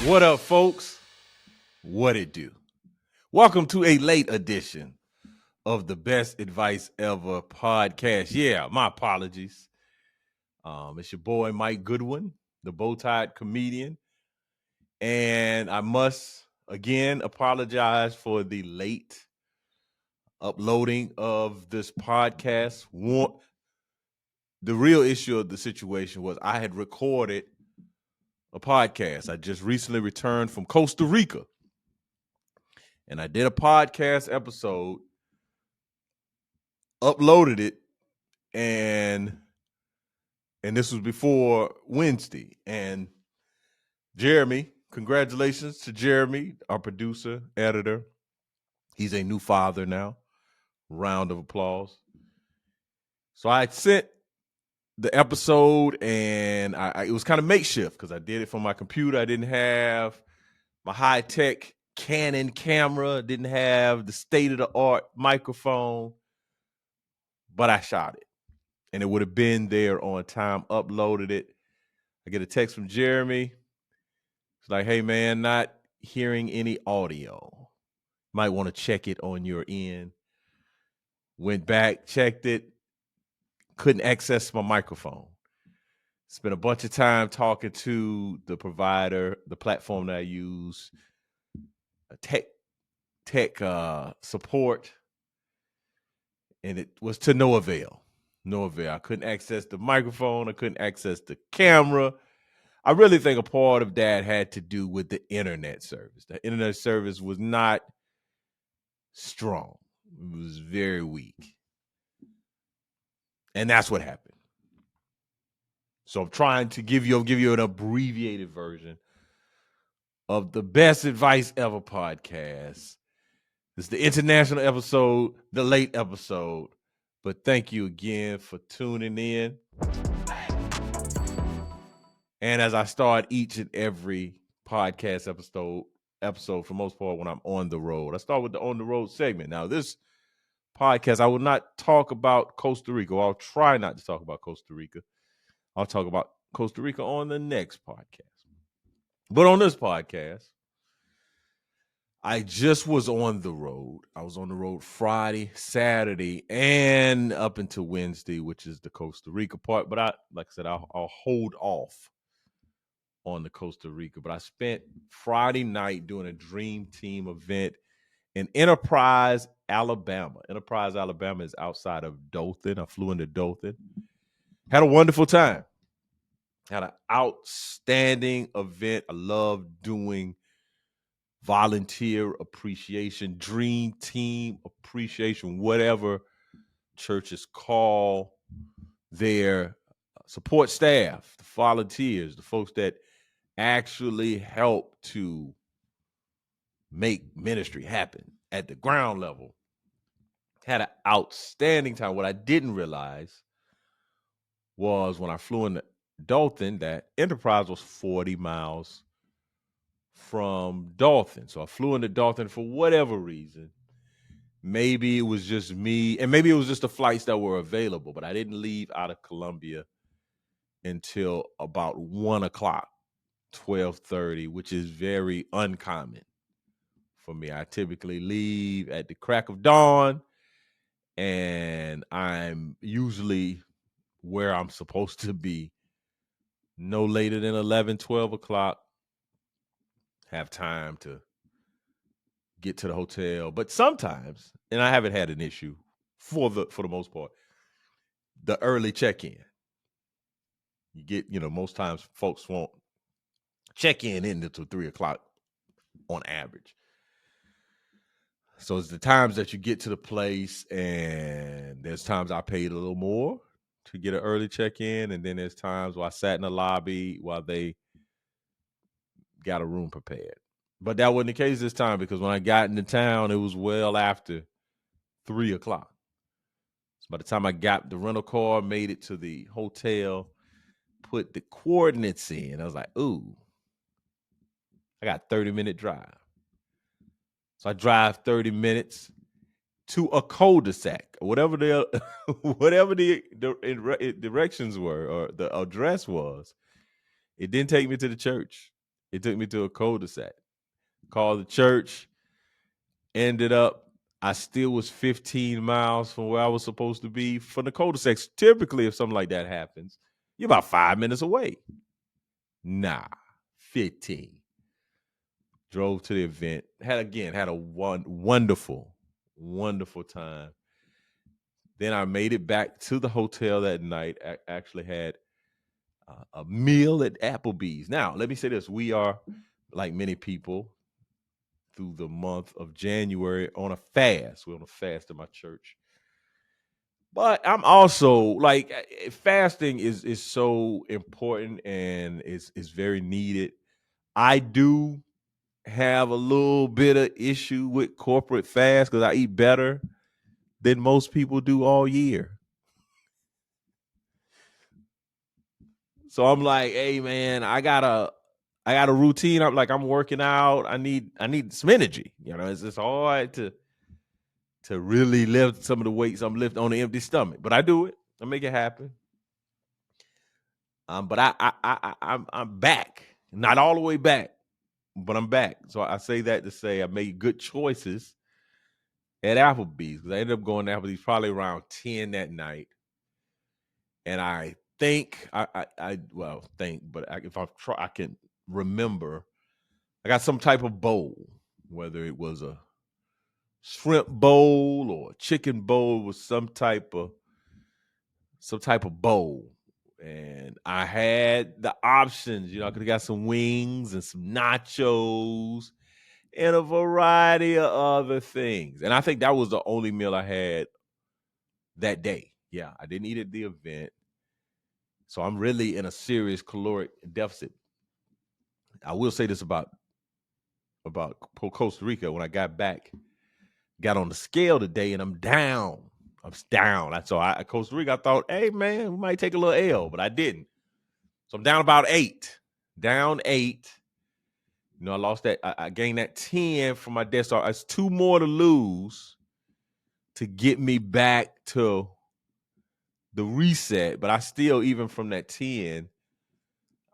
What up, folks? What it do? Welcome to a late edition of the Best Advice Ever podcast. Yeah, my apologies. It's your boy Mike Goodwin, the bowtie comedian, and I must again apologize for the late uploading of this podcast. The real issue of the situation was I had recorded a podcast. I just recently returned from Costa Rica. And I did a podcast episode, uploaded it, and this was before Wednesday. And Jeremy, congratulations to Jeremy, our producer, editor. He's a new father now. Round of applause. So I sent the episode, and it was kind of makeshift because I did it from my computer. I didn't have my high-tech Canon camera, didn't have the state-of-the-art microphone, but I shot it. And it would have been there on time, uploaded it. I get a text from Jeremy. It's like, hey, man, not hearing any audio. Might want to check it on your end. Went back, checked it. Couldn't access my microphone. Spent a bunch of time talking to the provider, the platform that I use, tech support, and it was to no avail. No avail. I couldn't access the microphone. I couldn't access the camera. I really think a part of that had to do with the internet service. The internet service was not strong. It was very weak. And that's what happened. So I'm trying to give you an abbreviated version of the Best Advice Ever podcast. It's the international episode, the late episode. But thank you again for tuning in. And as I start each and every podcast episode for most part when I'm on the road, I start with the on the road segment. Now, this podcast, I will not talk about Costa Rica. I'll try not to talk about Costa Rica. I'll talk about Costa Rica on the next podcast. But on this podcast, I just was on the road. I was on the road Friday, Saturday, and up until Wednesday, which is the Costa Rica part. But like I said, I'll hold off on the Costa Rica. But I spent Friday night doing a dream team event in Enterprise, Alabama. Enterprise, Alabama is outside of Dothan. I flew into Dothan. Had a wonderful time. Had an outstanding event. I love doing volunteer appreciation, dream team appreciation, whatever churches call their support staff, the volunteers, the folks that actually help to make ministry happen at the ground level. Had an outstanding time. What I didn't realize was when I flew into Dothan that Enterprise was 40 miles from Dothan. So I flew into Dothan for whatever reason. Maybe it was just me, and maybe it was just the flights that were available, but I didn't leave out of Columbia until about 1 o'clock, 12:30, which is very uncommon for me. I typically leave at the crack of dawn, and I'm usually where I'm supposed to be no later than 11, 12 o'clock. Have time to get to the hotel. But sometimes, and I haven't had an issue for the most part, the early check-in. You get, most times folks won't check in until 3 o'clock on average. So it's the times that you get to the place, and there's times I paid a little more to get an early check-in, and then there's times where I sat in the lobby while they got a room prepared. But that wasn't the case this time, because when I got into town, it was well after 3 o'clock. So by the time I got the rental car, made it to the hotel, put the coordinates in, I was like, ooh, I got a 30-minute drive. So I drive 30 minutes to a cul-de-sac, whatever the directions were or the address was. It didn't take me to the church. It took me to a cul-de-sac. Called the church. Ended up, I still was 15 miles from where I was supposed to be from the cul-de-sacs. Typically, if something like that happens, you're about 5 minutes away. Nah, 15. Drove to the event. Had a wonderful, wonderful time. Then I made it back to the hotel that night. I actually had a meal at Applebee's. Now, let me say this. We are, like many people, through the month of January on a fast. We're on a fast in my church. But I'm also like, fasting is so important and is very needed. I do have a little bit of issue with corporate fast because I eat better than most people do all year. So I'm like, hey man, I got a routine. I'm working out. I need some energy. It's hard to really lift some of the weights I'm lifting on an empty stomach, but I do it. I make it happen. But I'm back, not all the way back, but I'm back. So I say that to say I made good choices at Applebee's because I ended up going to Applebee's probably around 10 that night, and I think I can remember I got some type of bowl, whether it was a shrimp bowl or a chicken bowl, with some type of bowl. And I had the options, I could have got some wings and some nachos and a variety of other things. And I think that was the only meal I had that day. Yeah, I didn't eat at the event. So I'm really in a serious caloric deficit. I will say this about Costa Rica. When I got on the scale today, and I'm down. I'm down. So Costa Rica, I thought, hey man, we might take a little L, but I didn't. So I'm down about 8. Down 8. I lost that. I gained that 10 from my death star. It's 2 more to lose to get me back to the reset. But I still, even from that 10,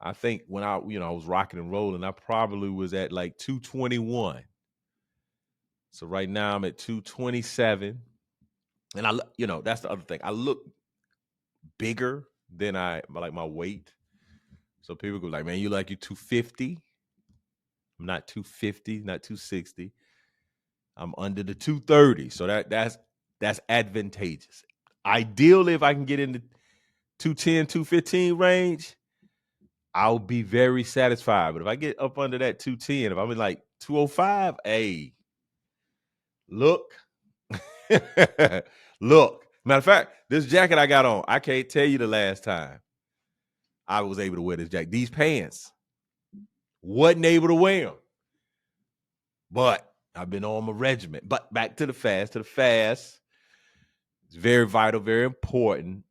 I think when I was rocking and rolling, I probably was at like 221. So right now I'm at 227. And that's the other thing. I look bigger than I like my weight. So people go like, man, you 250. I'm not 250, not 260. I'm under the 230. So that's advantageous. Ideally, if I can get in the 210, 215 range, I'll be very satisfied. But if I get up under that 210, if I'm in like 205, hey, look. Look. Matter of fact, this jacket I got on, I can't tell you the last time I was able to wear this jacket. These pants, wasn't able to wear them. But I've been on my regiment. But back to the fast. It's very vital, very important.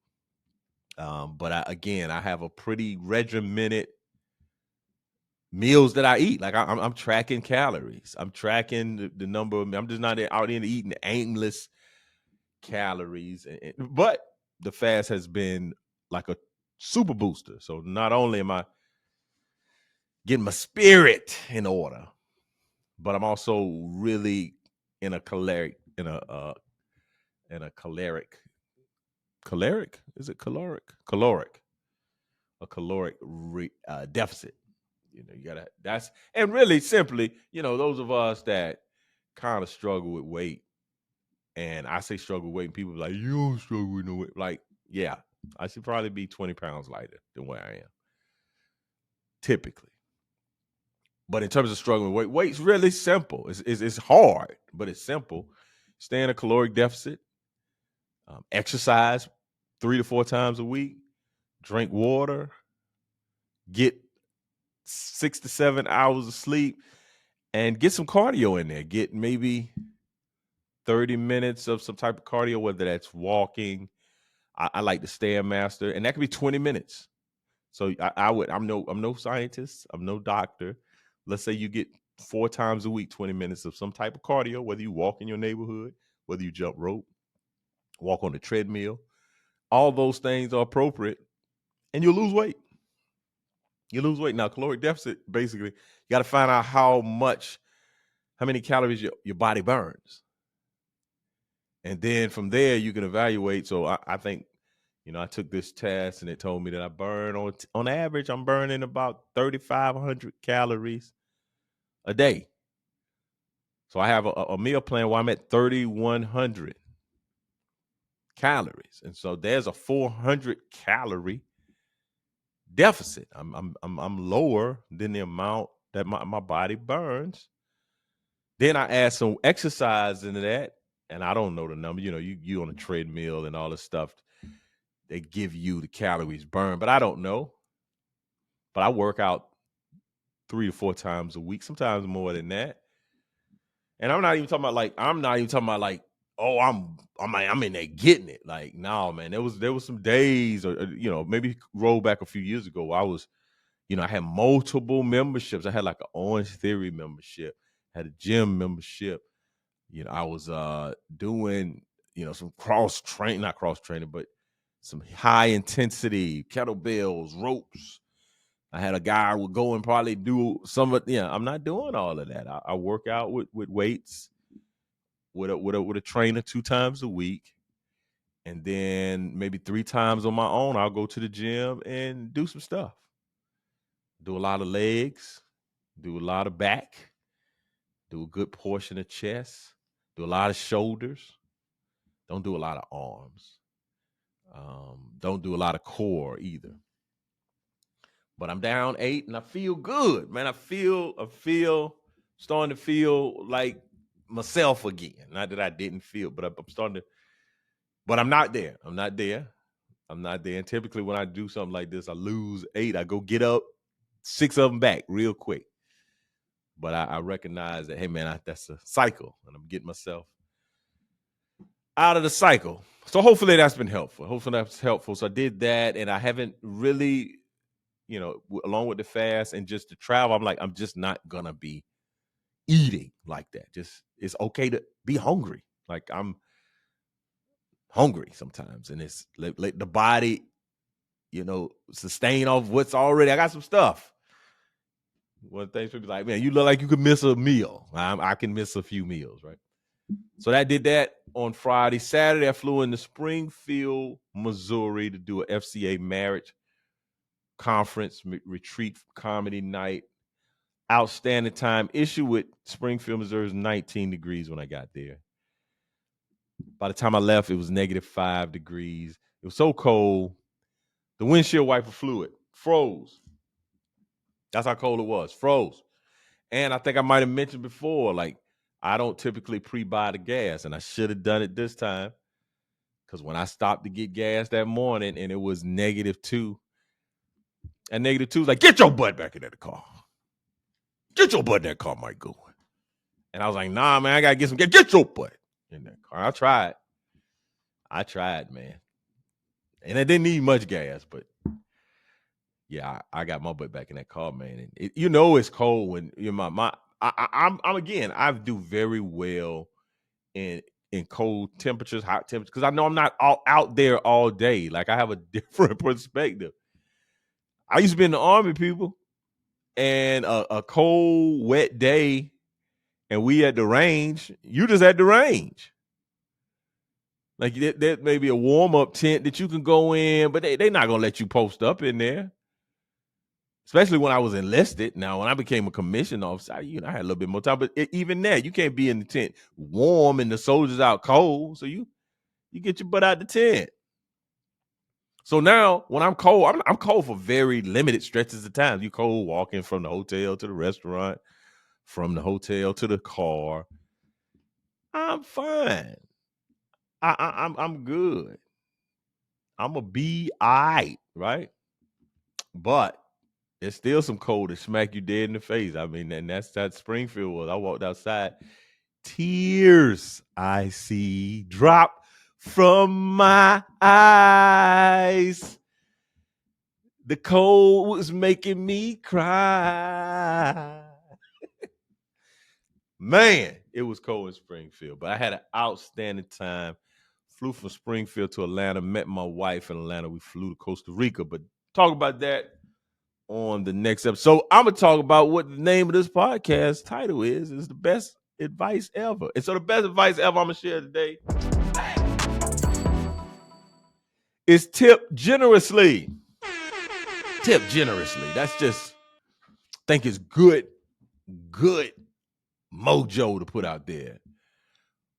But I have a pretty regimented meals that I eat. Like I'm tracking calories. I'm tracking the number of. I'm just not out in eating aimless calories. But the fast has been like a super booster. So not only am I getting my spirit in order, but I'm also really in a caloric is it caloric a caloric deficit. You gotta and really simply, those of us that kind of struggle with weight, and I say struggle with weight, and people are like, you don't struggle with no weight. Like, yeah, I should probably be 20 pounds lighter than where I am typically. But in terms of struggling with weight's really simple. It's hard, but it's simple. Stay in a caloric deficit, exercise 3 to 4 times a week, drink water, get 6 to 7 hours of sleep, and get some cardio in there. Get maybe 30 minutes of some type of cardio, whether that's walking. I like the Stairmaster, and that could be 20 minutes. So I'm no scientist, I'm no doctor. Let's say you get 4 times a week, 20 minutes of some type of cardio, whether you walk in your neighborhood, whether you jump rope, walk on the treadmill. All those things are appropriate, and you'll lose weight. You lose weight. Now, caloric deficit, basically, you got to find out how many calories your body burns. And then from there, you can evaluate. So I think, I took this test and it told me that I burn on average, I'm burning about 3,500 calories a day. So I have a meal plan where I'm at 3,100 calories. And so there's a 400 calorie deficit. I'm lower than the amount that my body burns. Then I add some exercise into that, and I don't know the number. You on a treadmill and all this stuff. They give you the calories burned, but I don't know. But I work out 3 to 4 times a week, sometimes more than that. And I'm not even talking about like, oh, I'm in there getting it. Like, no, man, there was some days, or maybe roll back a few years ago, where I was, I had multiple memberships. I had like an Orange Theory membership, had a gym membership. I was doing, some not cross training, but some high intensity kettlebells, ropes. I had a guy who would go and probably do some of, I'm not doing all of that. I work out with weights with a trainer 2 times a week. And then maybe 3 times on my own, I'll go to the gym and do some stuff. Do a lot of legs, do a lot of back, do a good portion of chest, do a lot of shoulders. Don't do a lot of arms. Don't do a lot of core either. But I'm down 8 and I feel good, man. I feel starting to feel like myself again. Not that I didn't feel, but I'm starting to, but I'm not there. I'm not there. And typically when I do something like this, I lose 8. I go get up 6 of them back real quick. But I recognize that, hey, man, that's a cycle, and I'm getting myself out of the cycle. So hopefully that's been helpful. So I did that, and I haven't really, along with the fast and just the travel, I'm just not going to be eating like that. It's okay to be hungry. Like, I'm hungry sometimes, and it's let the body, sustain off what's already. I got some stuff. One thing people like, man, you look like you could miss a meal. I can miss a few meals, right? So I did that on Friday. Saturday, I flew into Springfield, Missouri to do a FCA marriage conference, retreat, comedy night. Outstanding time. Issue with Springfield, Missouri is 19 degrees when I got there. By the time I left, it was -5 degrees. It was so cold. The windshield wiper fluid froze. That's how cold it was. Froze. And I think I might have mentioned before, like, I don't typically pre-buy the gas, and I should have done it this time, because when I stopped to get gas that morning and it was -2, and -2 was like, get your butt back in that car. Get your butt in that car, Mike Goodwin. And I was like, nah, man, I got to get some gas. Get your butt in that car. I tried, man. And I didn't need much gas, but yeah, I got my butt back in that car, man. And it's cold when I do very well in cold temperatures, hot temperatures, because I know I'm not out there all day. Like, I have a different perspective. I used to be in the Army, people, and a cold, wet day, and we at the range. You just at the range. Like, there may be a warm-up tent that you can go in, but they're not going to let you post up in there. Especially when I was enlisted. Now, when I became a commissioned officer, I had a little bit more time. But even there, you can't be in the tent warm and the soldiers out cold. So you get your butt out the tent. So now, when I'm cold, I'm cold for very limited stretches of time. You cold walking from the hotel to the restaurant, from the hotel to the car. I'm fine. I'm good. I'm a be all right? But it's still some cold to smack you dead in the face. I mean, and that's that Springfield was. I walked outside, tears I see drop from my eyes. The cold was making me cry. Man, it was cold in Springfield, but I had an outstanding time. Flew from Springfield to Atlanta, met my wife in Atlanta. We flew to Costa Rica, but talk about that on the next episode. So I'm gonna talk about what the name of this podcast title is the best advice ever. And so the best advice ever I'm gonna share today is tip generously. Tip generously. That's just, I think it's good mojo to put out there.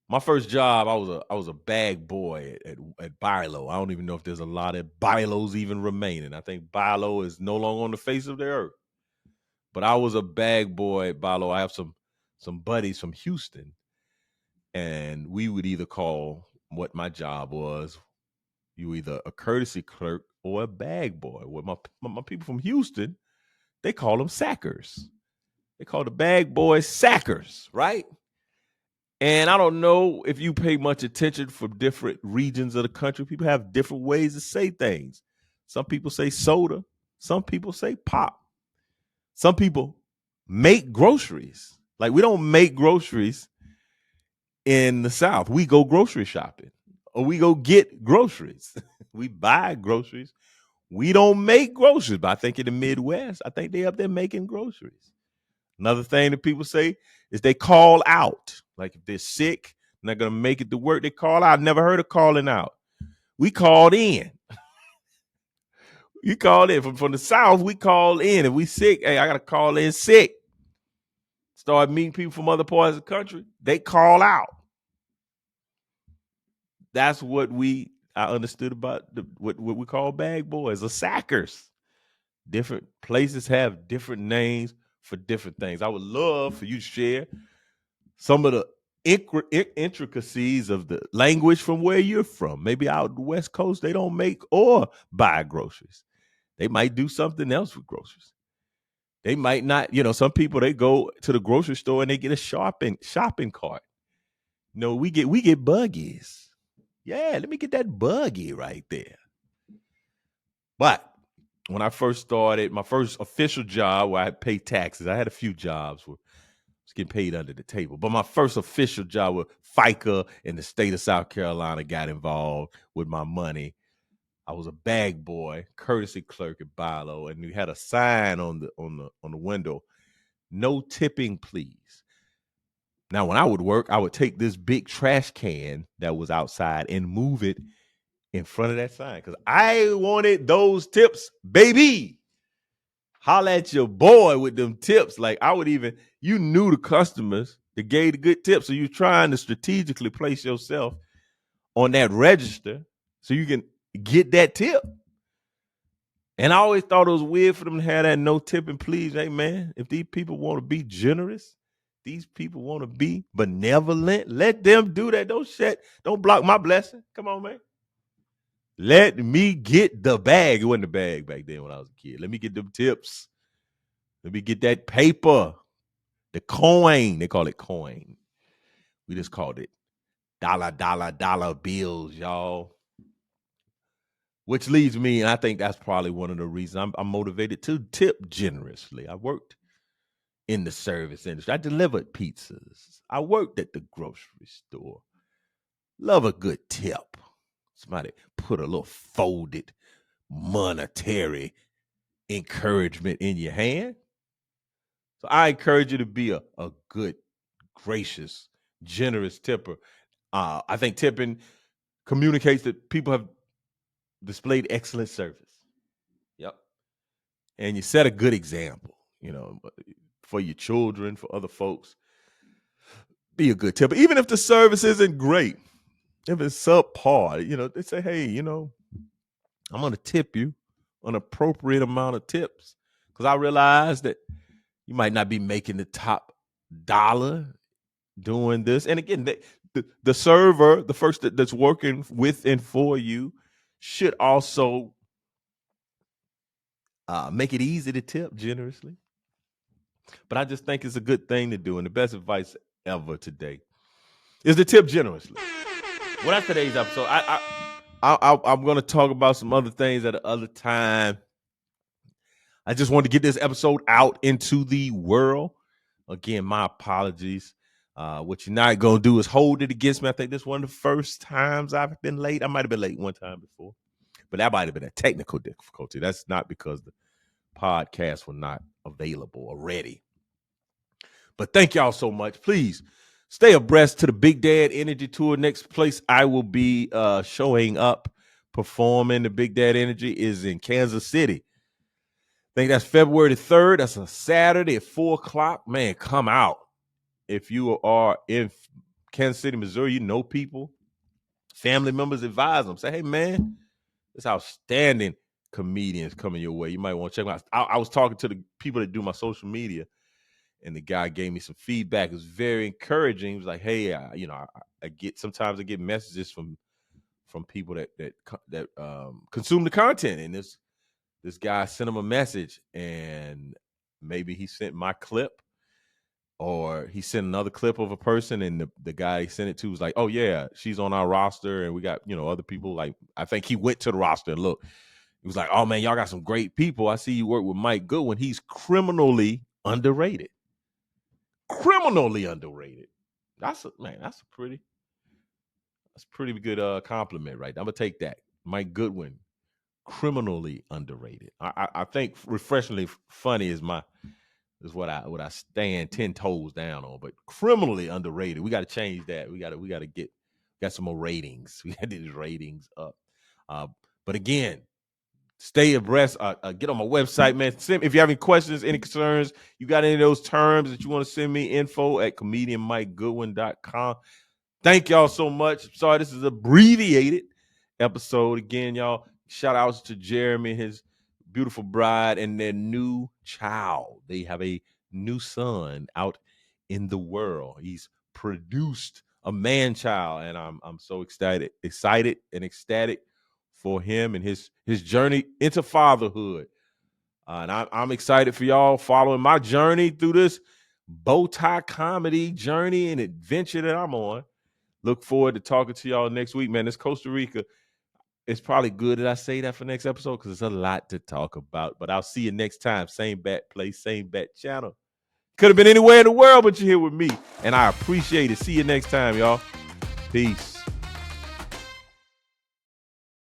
My first job, I was a bag boy at Bilo. I don't even know if there's a lot of Bilos even remaining. I think Bilo is no longer on the face of the earth. But I was a bag boy at Bilo. I have some buddies from Houston, and we would either call what my job was, you were either a courtesy clerk or a bag boy. With my people from Houston, they call them sackers. They call the bag boys sackers, right? And I don't know if you pay much attention for different regions of the country. People have different ways to say things. Some people say soda. Some people say pop. Some people make groceries. Like, we don't make groceries in the South. We go grocery shopping or we go get groceries. We buy groceries. We don't make groceries. But I think in the Midwest, I think they up there making groceries. Another thing that people say is they call out. Like, if they're sick, not going to make it to work, they call out. Never heard of calling out. We called in. You called in. From the South, we call in. If we sick, hey, I got to call in sick. Start meeting people from other parts of the country. They call out. That's what I understood about what we call bag boys or sackers. Different places have different names for different things. I would love for you to share some of the intricacies of the language from where you're from. Maybe out the West Coast, they don't make or buy groceries. They might do something else with groceries. They might not, some people, they go to the grocery store and they get a shopping cart. We get buggies. Yeah, let me get that buggy right there. But when I first started, my first official job where I paid taxes, I had a few jobs where I was getting paid under the table. But my first official job with FICA in the state of South Carolina got involved with my money. I was a bag boy, courtesy clerk at Bilo, and we had a sign on the window, "No tipping, please." Now, when I would work, I would take this big trash can that was outside and move it in front of that sign because I wanted those tips, baby. Holla at your boy with them tips. Like, you knew the customers that gave the good tips, so you're trying to strategically place yourself on that register so you can get that tip. And I always thought it was weird for them to have that no tipping, please. Hey, man, if these people want to be generous, these people want to be benevolent, let them do that. Don't block my blessing. Come on, man. Let me get the bag. It wasn't the bag back then when I was a kid. Let me get them tips. Let me get that paper. The coin. They call it coin. We just called it dollar bills, y'all. Which leads me, and I think that's probably one of the reasons I'm motivated to tip generously. I worked in the service industry. I delivered pizzas. I worked at the grocery store. Love a good tip. Somebody put a little folded monetary encouragement in your hand. So I encourage you to be a good, gracious, generous tipper. I think tipping communicates that people have displayed excellent service. Yep. And you set a good example, for your children, for other folks. Be a good tipper. Even if the service isn't great, if it's subpar, they say, hey, I'm going to tip you an appropriate amount of tips. Because I realize that you might not be making the top dollar doing this. And again, the server, the first that's working with and for you, should also make it easy to tip generously. But I just think it's a good thing to do. And the best advice ever today is to tip generously. Well, that's today's episode. I'm going to talk about some other things at another time. I just wanted to get this episode out into the world. Again, my apologies. What you're not going to do is hold it against me. I think this is one of the first times I've been late. I might have been late one time before, but that might have been a technical difficulty. That's not because the podcasts were not available or ready. But thank y'all so much. Please stay abreast to the Big Dad Energy Tour. Next place I will be showing up, performing the Big Dad Energy is in Kansas City. I think that's February the 3rd. That's a Saturday at 4 o'clock. Man, come out. If you are in Kansas City, Missouri, you know people, family members, advise them. Say, hey, man, there's outstanding comedians coming your way. You might want to check them out. I was talking to the people that do my social media, and the guy gave me some feedback. It was very encouraging. He was like, hey, I get messages from people that consume the content. And this guy sent him a message, and maybe he sent my clip, or he sent another clip of a person, and the guy he sent it to was like, oh yeah, she's on our roster, and we got, other people. Like, I think he went to the roster and looked. He was like, oh man, y'all got some great people. I see you work with Mike Goodwin. He's criminally underrated. Criminally underrated. That's a pretty good compliment, right? I'm gonna take that. Mike Goodwin, criminally underrated. I think refreshingly funny is what I stand 10 toes down on, but criminally underrated. We got to change that. We got to get some more ratings. We got to get these ratings up. But again, stay abreast. Get on my website, man. If you have any questions, any concerns, you got any of those terms that you want to send me, info@comedianmikegoodwin.com. Thank y'all so much. Sorry, this is an abbreviated episode. Again, y'all, shout outs to Jeremy and his beautiful bride and their new child. They have a new son out in the world. He's produced a man child, and I'm so excited and ecstatic for him and his journey into fatherhood. And I'm excited for y'all following my journey through this bowtie comedy journey and adventure that I'm on. Look forward to talking to y'all next week, man. It's Costa Rica. It's probably good that I say that for next episode because there's a lot to talk about. But I'll see you next time. Same bat place, same bat channel. Could have been anywhere in the world, but you're here with me. And I appreciate it. See you next time, y'all. Peace.